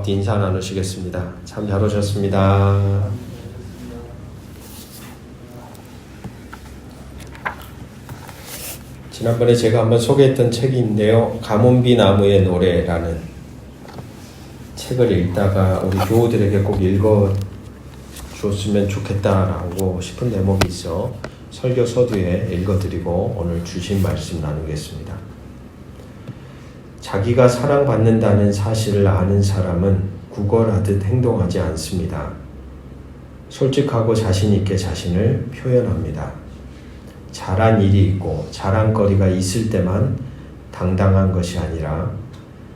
앞뒤 인사 나누시겠습니다. 참 잘 오셨습니다. 지난번에 제가 한번 소개했던 책인데요. 가문비 나무의 노래라는 책을 읽다가 우리 교우들에게 꼭 읽어 주었으면 좋겠다라고 싶은 대목이 있어 설교 서두에 읽어드리고 오늘 주신 말씀 나누겠습니다. 자기가 사랑받는다는 사실을 아는 사람은 구걸하듯 행동하지 않습니다. 솔직하고 자신 있게 자신을 표현합니다. 잘한 일이 있고 자랑거리가 있을 때만 당당한 것이 아니라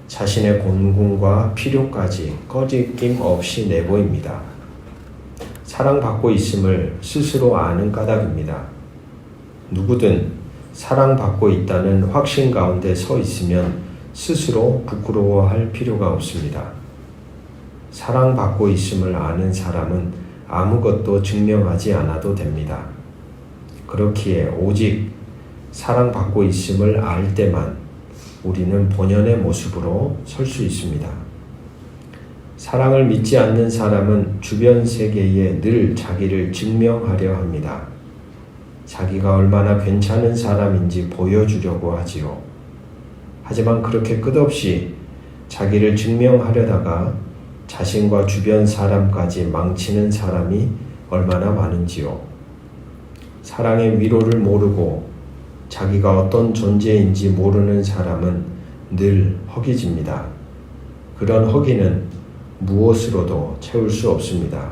자신의 곤궁과 필요까지 꺼리낌 없이 내보입니다. 사랑받고 있음을 스스로 아는 까닭입니다. 누구든 사랑받고 있다는 확신 가운데 서 있으면 스스로 부끄러워할 필요가 없습니다. 사랑받고 있음을 아는 사람은 아무것도 증명하지 않아도 됩니다. 그렇기에 오직 사랑받고 있음을 알 때만 우리는 본연의 모습으로 설 수 있습니다. 사랑을 믿지 않는 사람은 주변 세계에 늘 자기를 증명하려 합니다. 자기가 얼마나 괜찮은 사람인지 보여주려고 하지요. 하지만 그렇게 끝없이 자기를 증명하려다가 자신과 주변 사람까지 망치는 사람이 얼마나 많은지요. 사랑의 위로를 모르고 자기가 어떤 존재인지 모르는 사람은 늘 허기집니다. 그런 허기는 무엇으로도 채울 수 없습니다.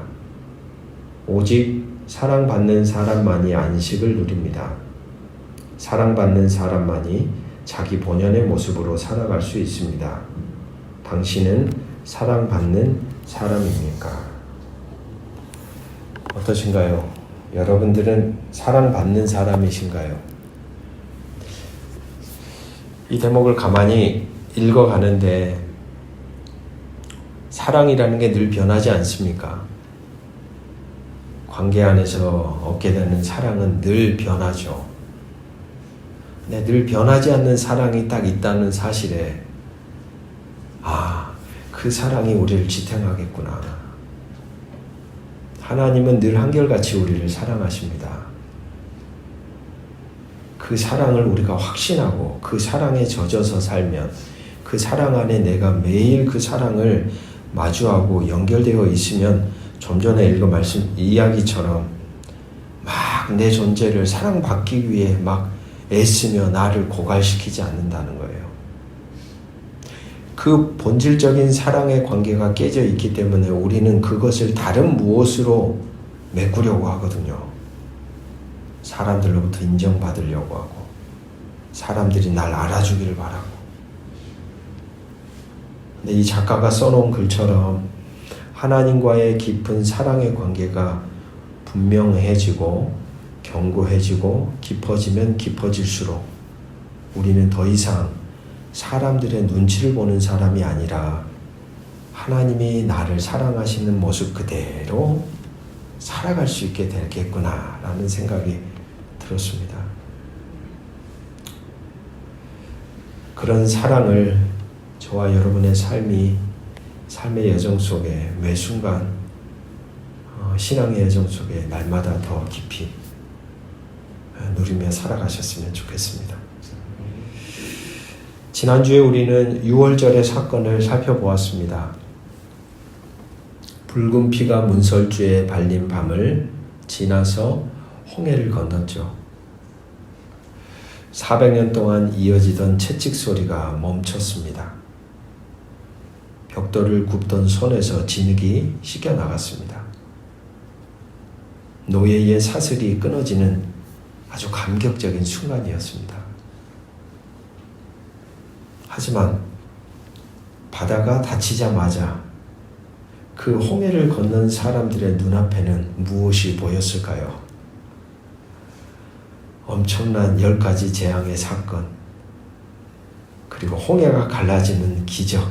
오직 사랑받는 사람만이 안식을 누립니다. 사랑받는 사람만이 자기 본연의 모습으로 살아갈 수 있습니다. 당신은 사랑받는 사람입니까? 어떠신가요? 여러분들은 사랑받는 사람이신가요? 이 대목을 가만히 읽어가는데 사랑이라는 게 늘 변하지 않습니까? 관계 안에서 얻게 되는 사랑은 늘 변하죠. 근데 늘 변하지 않는 사랑이 딱 있다는 사실에 그 사랑이 우리를 지탱하겠구나. 하나님은 늘 한결같이 우리를 사랑하십니다. 그 사랑을 우리가 확신하고 그 사랑에 젖어서 살면 그 사랑 안에 내가 매일 그 사랑을 마주하고 연결되어 있으면 좀 전에 읽은 말씀 이야기처럼 막 내 존재를 사랑받기 위해 막 애쓰며 나를 고갈시키지 않는다는 거예요. 그 본질적인 사랑의 관계가 깨져 있기 때문에 우리는 그것을 다른 무엇으로 메꾸려고 하거든요. 사람들로부터 인정받으려고 하고 사람들이 날 알아주기를 바라고. 근데 이 작가가 써놓은 글처럼 하나님과의 깊은 사랑의 관계가 분명해지고 견고해지고 깊어지면 깊어질수록 우리는 더 이상 사람들의 눈치를 보는 사람이 아니라 하나님이 나를 사랑하시는 모습 그대로 살아갈 수 있게 되겠구나라는 생각이 들었습니다. 그런 사랑을 저와 여러분의 삶의 여정 속에 매 순간 신앙의 여정 속에 날마다 더 깊이 누리며 살아가셨으면 좋겠습니다. 지난주에 우리는 유월절의 사건을 살펴보았습니다. 붉은 피가 문설주에 발린 밤을 지나서 홍해를 건넜죠. 400년 동안 이어지던 채찍 소리가 멈췄습니다. 벽돌을 굽던 손에서 진흙이 씻겨나갔습니다. 노예의 사슬이 끊어지는 아주 감격적인 순간이었습니다. 하지만 바다가 닫히자마자 그 홍해를 건넌 사람들의 눈앞에는 무엇이 보였을까요? 엄청난 10가지 재앙의 사건, 그리고 홍해가 갈라지는 기적.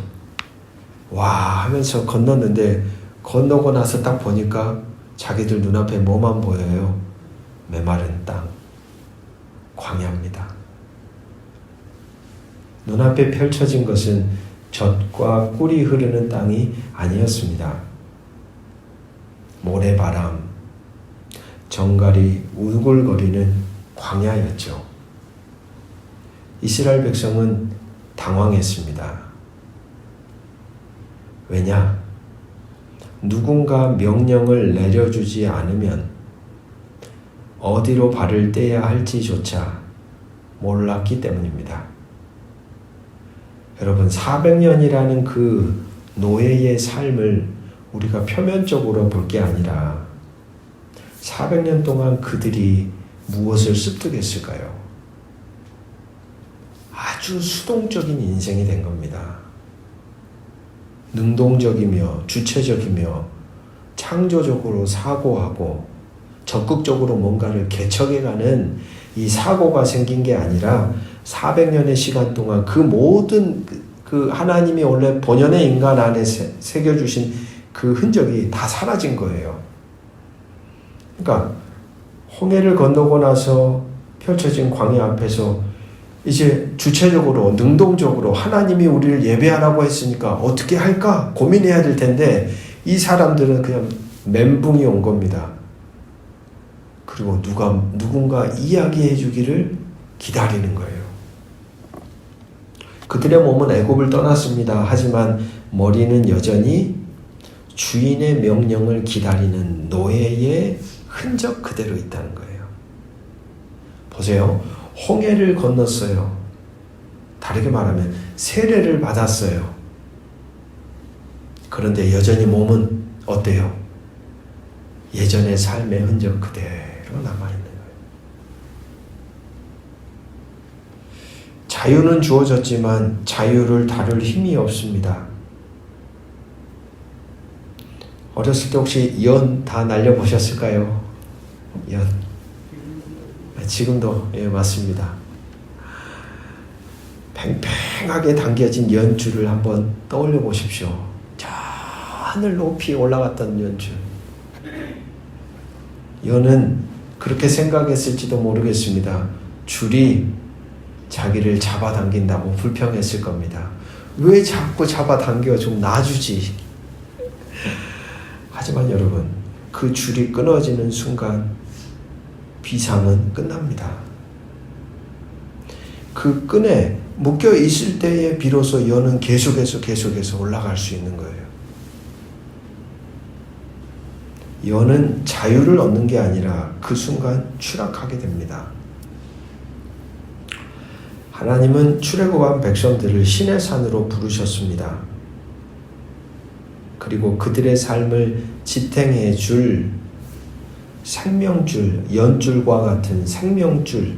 와 하면서 건넜는데 건너고 나서 딱 보니까 자기들 눈앞에 뭐만 보여요? 메마른 땅, 광야입니다. 눈앞에 펼쳐진 것은 젖과 꿀이 흐르는 땅이 아니었습니다. 모래바람, 정갈이 우글거리는 광야였죠. 이스라엘 백성은 당황했습니다. 왜냐? 누군가 명령을 내려주지 않으면 어디로 발을 떼야 할지조차 몰랐기 때문입니다. 여러분, 400년이라는 그 노예의 삶을 우리가 표면적으로 볼 게 아니라 400년 동안 그들이 무엇을 습득했을까요? 아주 수동적인 인생이 된 겁니다. 능동적이며 주체적이며 창조적으로 사고하고 적극적으로 뭔가를 개척해가는 이 사고가 생긴 게 아니라 400년의 시간 동안 그 모든 그 하나님이 원래 본연의 인간 안에 새겨주신 그 흔적이 다 사라진 거예요. 그러니까 홍해를 건너고 나서 펼쳐진 광야 앞에서 이제 주체적으로 능동적으로 하나님이 우리를 예배하라고 했으니까 어떻게 할까 고민해야 될 텐데 이 사람들은 그냥 멘붕이 온 겁니다. 그리고 누군가 이야기해 주기를 기다리는 거예요. 그들의 몸은 애굽을 떠났습니다. 하지만 머리는 여전히 주인의 명령을 기다리는 노예의 흔적 그대로 있다는 거예요. 보세요. 홍해를 건넜어요. 다르게 말하면 세례를 받았어요. 그런데 여전히 몸은 어때요? 예전의 삶의 흔적 그대로 남아있는 거예요. 자유는 주어졌지만 자유를 다룰 힘이 없습니다. 어렸을 때 혹시 연 다 날려보셨을까요? 연. 지금도 맞습니다. 팽팽하게 당겨진 연줄을 한번 떠올려 보십시오. 저 하늘 높이 올라갔던 연줄. 연은 그렇게 생각했을지도 모르겠습니다. 줄이 자기를 잡아당긴다고 불평했을 겁니다. 왜 자꾸 잡아당겨? 좀 놔주지. 하지만 여러분, 그 줄이 끊어지는 순간 비상은 끝납니다. 그 끈에 묶여 있을 때에 비로소 연은 계속해서 올라갈 수 있는 거예요. 연은 자유를 얻는 게 아니라 그 순간 추락하게 됩니다. 하나님은 출애굽한 백성들을 신의 산으로 부르셨습니다. 그리고 그들의 삶을 지탱해 줄 생명줄, 연줄과 같은 생명줄,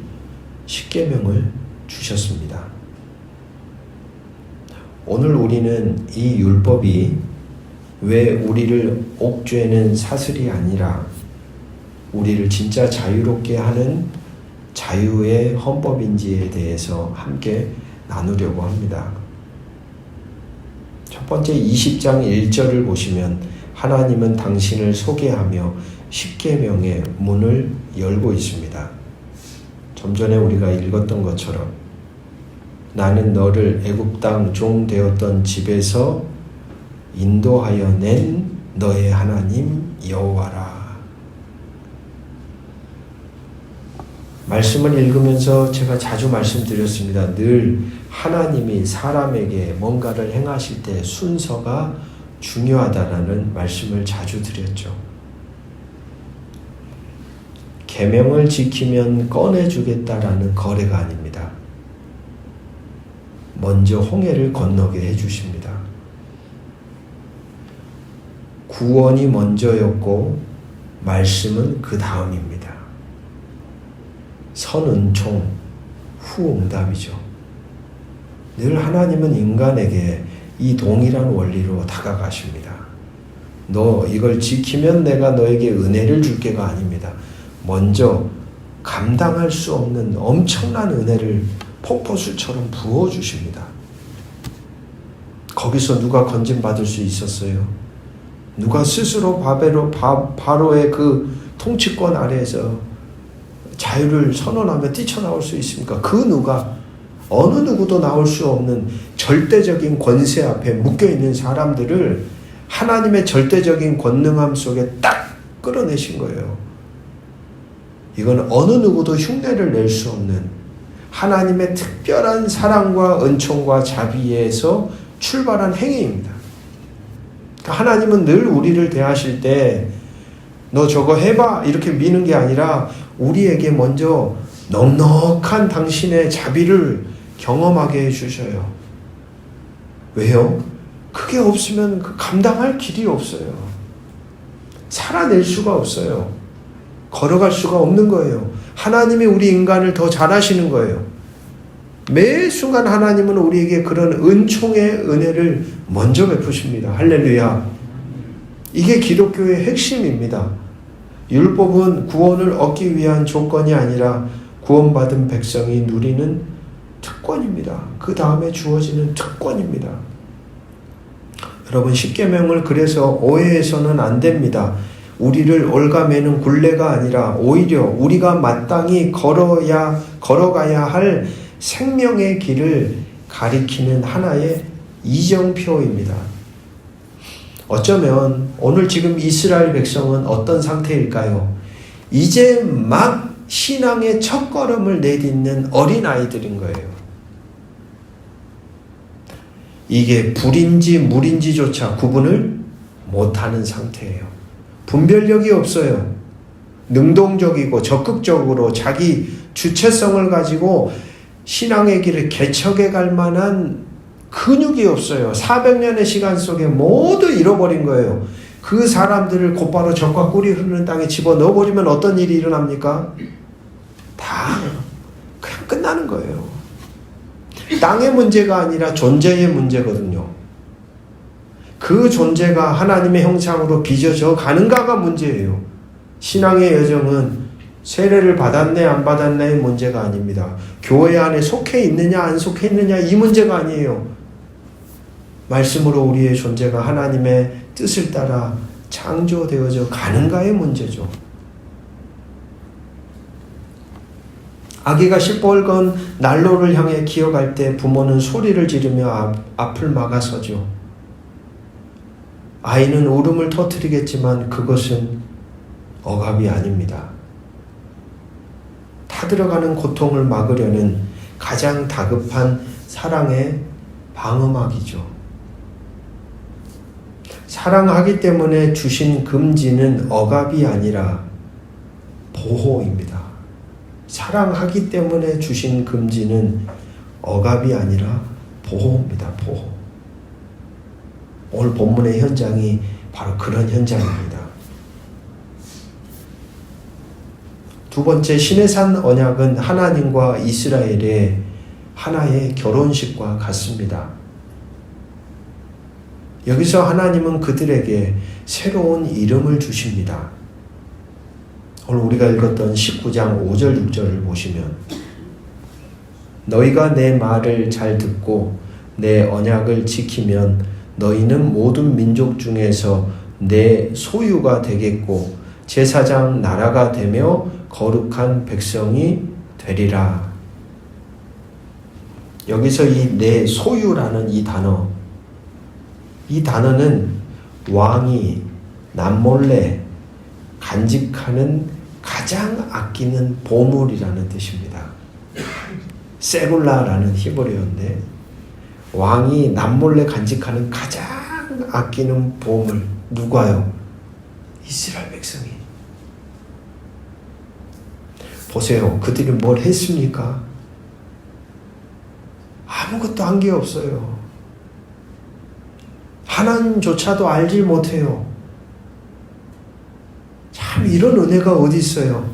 십계명을 주셨습니다. 오늘 우리는 이 율법이 왜 우리를 옥죄는 사슬이 아니라 우리를 진짜 자유롭게 하는 자유의 헌법인지에 대해서 함께 나누려고 합니다. 첫 번째 20장 1절을 보시면 하나님은 당신을 소개하며 십계명의 문을 열고 있습니다. 좀 전에 우리가 읽었던 것처럼 나는 너를 애굽 땅 종 되었던 집에서 인도하여 낸 너의 하나님 여호와라. 말씀을 읽으면서 제가 자주 말씀드렸습니다. 늘 하나님이 사람에게 뭔가를 행하실 때 순서가 중요하다라는 말씀을 자주 드렸죠. 계명을 지키면 꺼내주겠다라는 거래가 아닙니다. 먼저 홍해를 건너게 해주십니다. 구원이 먼저였고 말씀은 그 다음입니다. 선은총, 후응답이죠. 늘 하나님은 인간에게 이 동일한 원리로 다가가십니다. 너 이걸 지키면 내가 너에게 은혜를 줄게가 아닙니다. 먼저 감당할 수 없는 엄청난 은혜를 폭포수처럼 부어주십니다. 거기서 누가 건진받을 수 있었어요? 누가 스스로 바로의 그 통치권 아래에서 자유를 선언하며 뛰쳐나올 수 있습니까? 그 누가 어느 누구도 나올 수 없는 절대적인 권세 앞에 묶여있는 사람들을 하나님의 절대적인 권능함 속에 딱 끌어내신 거예요. 이건 어느 누구도 흉내를 낼 수 없는 하나님의 특별한 사랑과 은총과 자비에서 출발한 행위입니다. 하나님은 늘 우리를 대하실 때 너 저거 해봐 이렇게 미는 게 아니라 우리에게 먼저 넉넉한 당신의 자비를 경험하게 해주셔요. 왜요? 그게 없으면 감당할 길이 없어요. 살아낼 수가 없어요. 걸어갈 수가 없는 거예요. 하나님이 우리 인간을 더 잘하시는 거예요. 매 순간 하나님은 우리에게 그런 은총의 은혜를 먼저 베푸십니다. 할렐루야. 이게 기독교의 핵심입니다. 율법은 구원을 얻기 위한 조건이 아니라 구원받은 백성이 누리는 특권입니다. 그 다음에 주어지는 특권입니다. 여러분, 십계명을 그래서 오해해서는 안 됩니다. 우리를 올가매는 굴레가 아니라 오히려 우리가 마땅히 걸어가야 할 생명의 길을 가리키는 하나의 이정표입니다. 어쩌면 오늘 지금 이스라엘 백성은 어떤 상태일까요? 이제 막 신앙의 첫걸음을 내딛는 어린아이들인 거예요. 이게 불인지 물인지조차 구분을 못하는 상태예요. 분별력이 없어요. 능동적이고 적극적으로 자기 주체성을 가지고 신앙의 길을 개척해 갈 만한 근육이 없어요. 400년의 시간 속에 모두 잃어버린 거예요. 그 사람들을 곧바로 적과 꿀이 흐르는 땅에 집어넣어버리면 어떤 일이 일어납니까? 다 그냥 끝나는 거예요. 땅의 문제가 아니라 존재의 문제거든요. 그 존재가 하나님의 형상으로 빚어져 가는가가 문제예요. 신앙의 여정은 세례를 받았네 안 받았네의 문제가 아닙니다. 교회 안에 속해 있느냐 안 속해 있느냐 이 문제가 아니에요. 말씀으로 우리의 존재가 하나님의 뜻을 따라 창조되어져 가는가의 문제죠. 아기가 시뻘건 난로를 향해 기어갈 때 부모는 소리를 지르며 앞을 막아서죠. 아이는 울음을 터뜨리겠지만 그것은 억압이 아닙니다. 타들어가는 고통을 막으려는 가장 다급한 사랑의 방어막이죠. 사랑하기 때문에 주신 금지는 억압이 아니라 보호입니다. 사랑하기 때문에 주신 금지는 억압이 아니라 보호입니다. 보호. 오늘 본문의 현장이 바로 그런 현장입니다. 두 번째, 시내산 언약은 하나님과 이스라엘의 하나의 결혼식과 같습니다. 여기서 하나님은 그들에게 새로운 이름을 주십니다. 오늘 우리가 읽었던 19장 5절 6절을 보시면 너희가 내 말을 잘 듣고 내 언약을 지키면 너희는 모든 민족 중에서 내 소유가 되겠고 제사장 나라가 되며 거룩한 백성이 되리라. 여기서 이 내 소유라는 이 단어는 왕이 남몰래 간직하는 가장 아끼는 보물이라는 뜻입니다. 세굴라라는 히브리어인데 왕이 남몰래 간직하는 가장 아끼는 보물. 누가요? 이스라엘 백성이. 보세요. 그들이 뭘 했습니까? 아무것도 한 게 없어요. 하나님조차도 알지 못해요. 참 이런 은혜가 어디 있어요.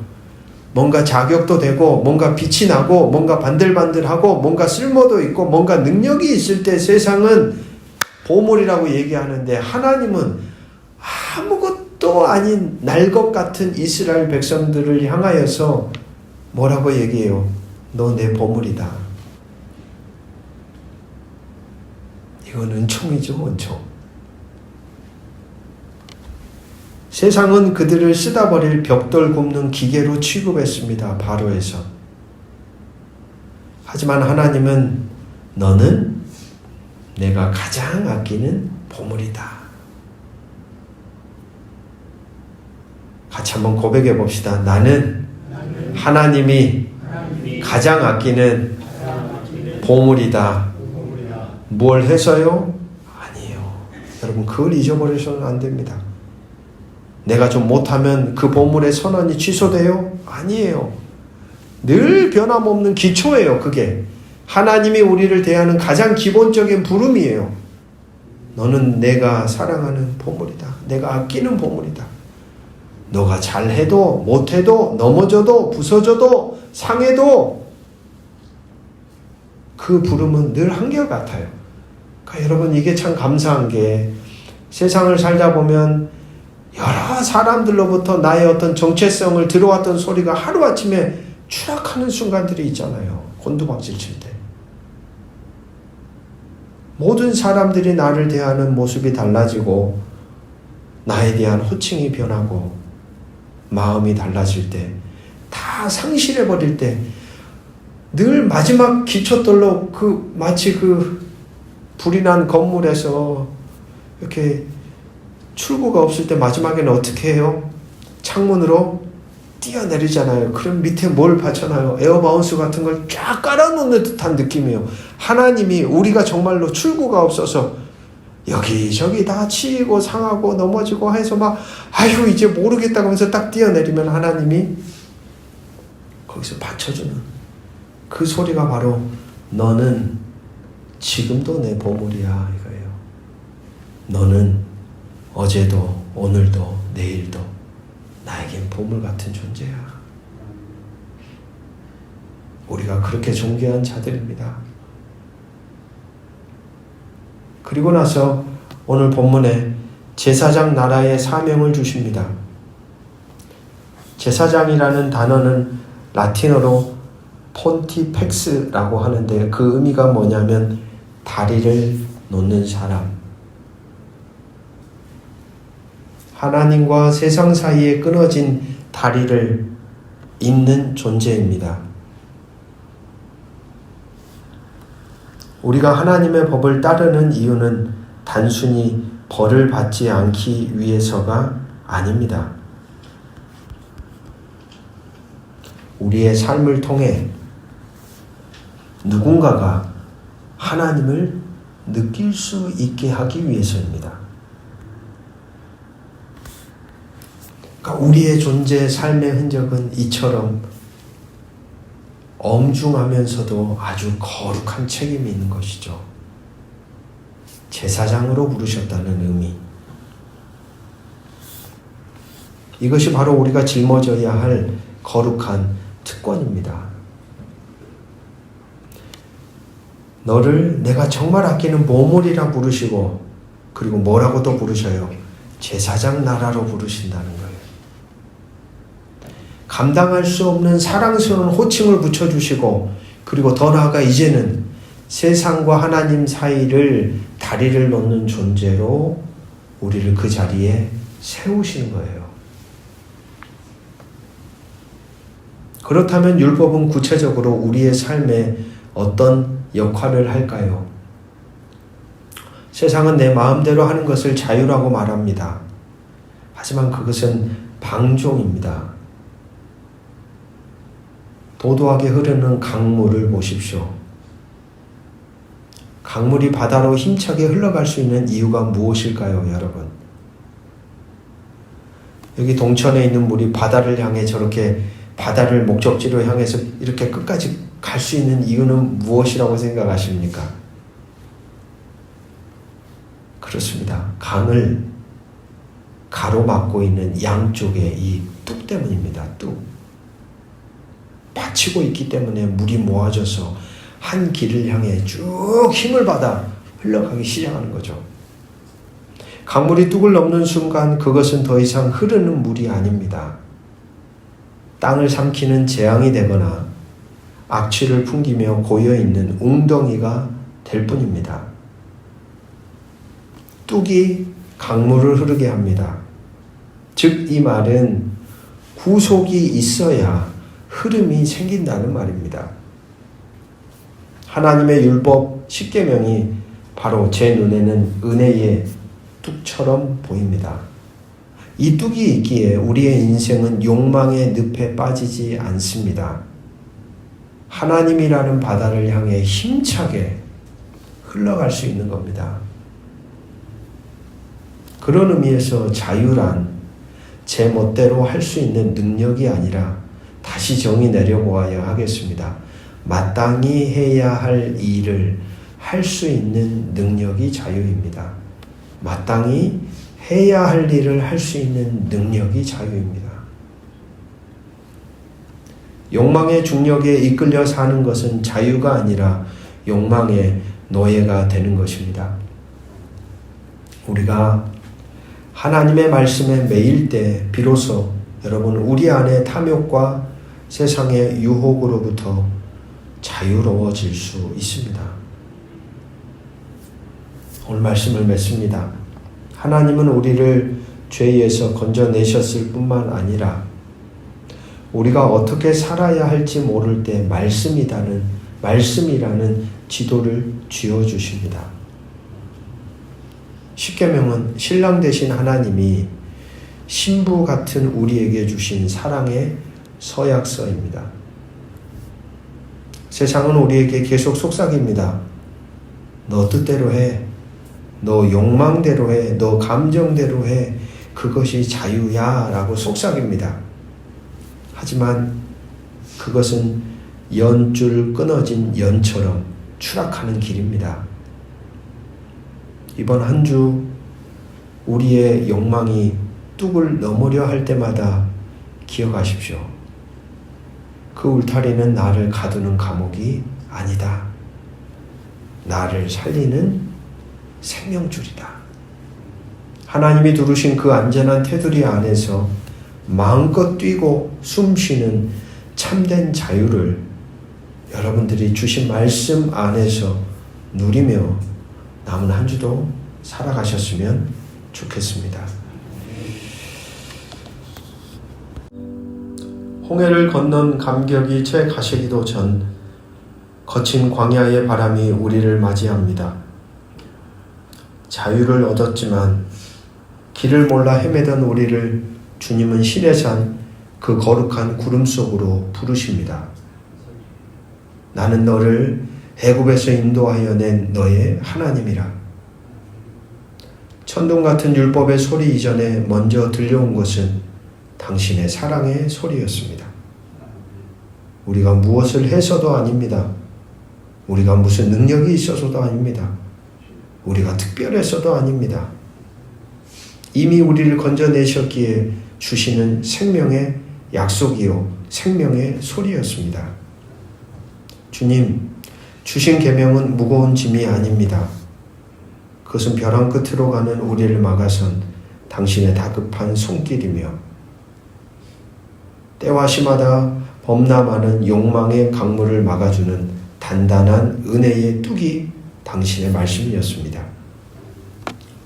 뭔가 자격도 되고 뭔가 빛이 나고 뭔가 반들반들하고 뭔가 쓸모도 있고 뭔가 능력이 있을 때 세상은 보물이라고 얘기하는데 하나님은 아무것도 아닌 날 것 같은 이스라엘 백성들을 향하여서 뭐라고 얘기해요? 너 내 보물이다. 이건 은총이죠, 은총. 세상은 그들을 쓰다 버릴 벽돌 굽는 기계로 취급했습니다. 바로에서. 하지만 하나님은 너는 내가 가장 아끼는 보물이다. 같이 한번 고백해 봅시다. 나는 하나님이 가장 아끼는 보물이다. 뭘 해서요? 아니에요. 여러분, 그걸 잊어버리셔서는 안 됩니다. 내가 좀 못하면 그 보물의 선언이 취소돼요? 아니에요. 늘 변함없는 기초예요. 그게 하나님이 우리를 대하는 가장 기본적인 부름이에요. 너는 내가 사랑하는 보물이다. 내가 아끼는 보물이다. 너가 잘해도 못해도 넘어져도 부서져도 상해도 그 부름은 늘 한결같아요. 그러니까 여러분, 이게 참 감사한 게 세상을 살다 보면 여러 사람들로부터 나의 어떤 정체성을 들어왔던 소리가 하루아침에 추락하는 순간들이 있잖아요. 곤두박질 칠 때. 모든 사람들이 나를 대하는 모습이 달라지고 나에 대한 호칭이 변하고 마음이 달라질 때, 다 상실해버릴 때, 늘 마지막 기초돌로 마치 불이 난 건물에서 이렇게 출구가 없을 때 마지막에는 어떻게 해요? 창문으로 뛰어내리잖아요. 그럼 밑에 뭘 받쳐놔요? 에어바운스 같은 걸 쫙 깔아놓는 듯한 느낌이에요. 하나님이 우리가 정말로 출구가 없어서 여기저기 다 치이고 상하고 넘어지고 해서 아휴 이제 모르겠다고 하면서 딱 뛰어내리면 하나님이 거기서 받쳐주는 그 소리가 바로 너는 지금도 내 보물이야 이거예요. 너는 어제도 오늘도 내일도 나에겐 보물 같은 존재야. 우리가 그렇게 존귀한 자들입니다. 그리고 나서 오늘 본문에 제사장 나라의 사명을 주십니다. 제사장이라는 단어는 라틴어로 폰티펙스라고 하는데 그 의미가 뭐냐면 다리를 놓는 사람. 하나님과 세상 사이에 끊어진 다리를 잇는 존재입니다. 우리가 하나님의 법을 따르는 이유는 단순히 벌을 받지 않기 위해서가 아닙니다. 우리의 삶을 통해 누군가가 하나님을 느낄 수 있게 하기 위해서입니다. 그러니까 우리의 존재, 삶의 흔적은 이처럼 엄중하면서도 아주 거룩한 책임이 있는 것이죠. 제사장으로 부르셨다는 의미. 이것이 바로 우리가 짊어져야 할 거룩한 특권입니다. 너를 내가 정말 아끼는 보물이라 부르시고 그리고 뭐라고 또 부르셔요? 제사장 나라로 부르신다는 거예요. 감당할 수 없는 사랑스러운 호칭을 붙여주시고 그리고 더 나아가 이제는 세상과 하나님 사이를 다리를 놓는 존재로 우리를 그 자리에 세우시는 거예요. 그렇다면 율법은 구체적으로 우리의 삶에 어떤 역할을 할까요? 세상은 내 마음대로 하는 것을 자유라고 말합니다. 하지만 그것은 방종입니다. 도도하게 흐르는 강물을 보십시오. 강물이 바다로 힘차게 흘러갈 수 있는 이유가 무엇일까요, 여러분? 여기 동천에 있는 물이 바다를 향해 저렇게 바다를 목적지로 향해서 이렇게 끝까지 갈 수 있는 이유는 무엇이라고 생각하십니까? 그렇습니다. 강을 가로막고 있는 양쪽에 이 뚝 때문입니다. 뚝. 받치고 있기 때문에 물이 모아져서 한 길을 향해 쭉 힘을 받아 흘러가기 시작하는 거죠. 강물이 뚝을 넘는 순간 그것은 더 이상 흐르는 물이 아닙니다. 땅을 삼키는 재앙이 되거나 악취를 풍기며 고여있는 웅덩이가 될 뿐입니다. 뚝이 강물을 흐르게 합니다. 즉 이 말은 구속이 있어야 흐름이 생긴다는 말입니다. 하나님의 율법 10계명이 바로 제 눈에는 은혜의 뚝처럼 보입니다. 이 뚝이 있기에 우리의 인생은 욕망의 늪에 빠지지 않습니다. 하나님이라는 바다를 향해 힘차게 흘러갈 수 있는 겁니다. 그런 의미에서 자유란 제 멋대로 할 수 있는 능력이 아니라 다시 정의 내려보아야 하겠습니다. 마땅히 해야 할 일을 할 수 있는 능력이 자유입니다. 마땅히 해야 할 일을 할 수 있는 능력이 자유입니다. 욕망의 중력에 이끌려 사는 것은 자유가 아니라 욕망의 노예가 되는 것입니다. 우리가 하나님의 말씀에 매일 때 비로소 여러분 우리 안의 탐욕과 세상의 유혹으로부터 자유로워질 수 있습니다. 오늘 말씀을 맺습니다. 하나님은 우리를 죄에서 건져내셨을 뿐만 아니라 우리가 어떻게 살아야 할지 모를 때 말씀이라는 지도를 쥐어주십니다. 십계명은 신랑 되신 하나님이 신부 같은 우리에게 주신 사랑의 서약서입니다. 세상은 우리에게 계속 속삭입니다. 너 뜻대로 해. 너 욕망대로 해. 너 감정대로 해. 그것이 자유야 라고 속삭입니다. 하지만 그것은 연줄 끊어진 연처럼 추락하는 길입니다. 이번 한 주 우리의 욕망이 뚝을 넘으려 할 때마다 기억하십시오. 그 울타리는 나를 가두는 감옥이 아니다. 나를 살리는 생명줄이다. 하나님이 두르신 그 안전한 테두리 안에서 마음껏 뛰고 숨쉬는 참된 자유를 여러분들이 주신 말씀 안에서 누리며 남은 한 주도 살아가셨으면 좋겠습니다. 홍해를 건넌 감격이 채 가시기도 전 거친 광야의 바람이 우리를 맞이합니다. 자유를 얻었지만 길을 몰라 헤매던 우리를 주님은 신의 산 그 거룩한 구름 속으로 부르십니다. 나는 너를 애굽에서 인도하여 낸 너의 하나님이라. 천둥 같은 율법의 소리 이전에 먼저 들려온 것은 당신의 사랑의 소리였습니다. 우리가 무엇을 해서도 아닙니다. 우리가 무슨 능력이 있어서도 아닙니다. 우리가 특별해서도 아닙니다. 이미 우리를 건져내셨기에 주시는 생명의 약속이요 생명의 소리였습니다. 주님, 주신 계명은 무거운 짐이 아닙니다. 그것은 벼랑 끝으로 가는 우리를 막아선 당신의 다급한 손길이며 때와 시마다 범람하는 욕망의 강물을 막아주는 단단한 은혜의 뚝이 당신의 말씀이었습니다.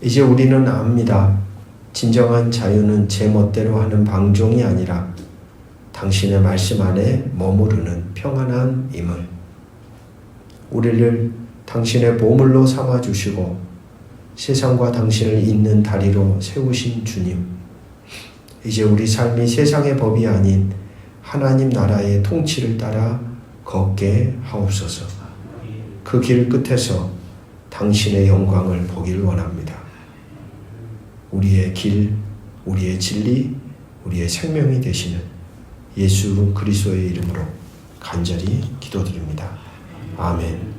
이제 우리는 압니다. 진정한 자유는 제 멋대로 하는 방종이 아니라 당신의 말씀 안에 머무르는 평안함임을. 우리를 당신의 보물로 삼아주시고 세상과 당신을 잇는 다리로 세우신 주님, 이제 우리 삶이 세상의 법이 아닌 하나님 나라의 통치를 따라 걷게 하옵소서. 그 길 끝에서 당신의 영광을 보길 원합니다. 우리의 길, 우리의 진리, 우리의 생명이 되시는 예수 그리스도의 이름으로 간절히 기도드립니다. 아멘.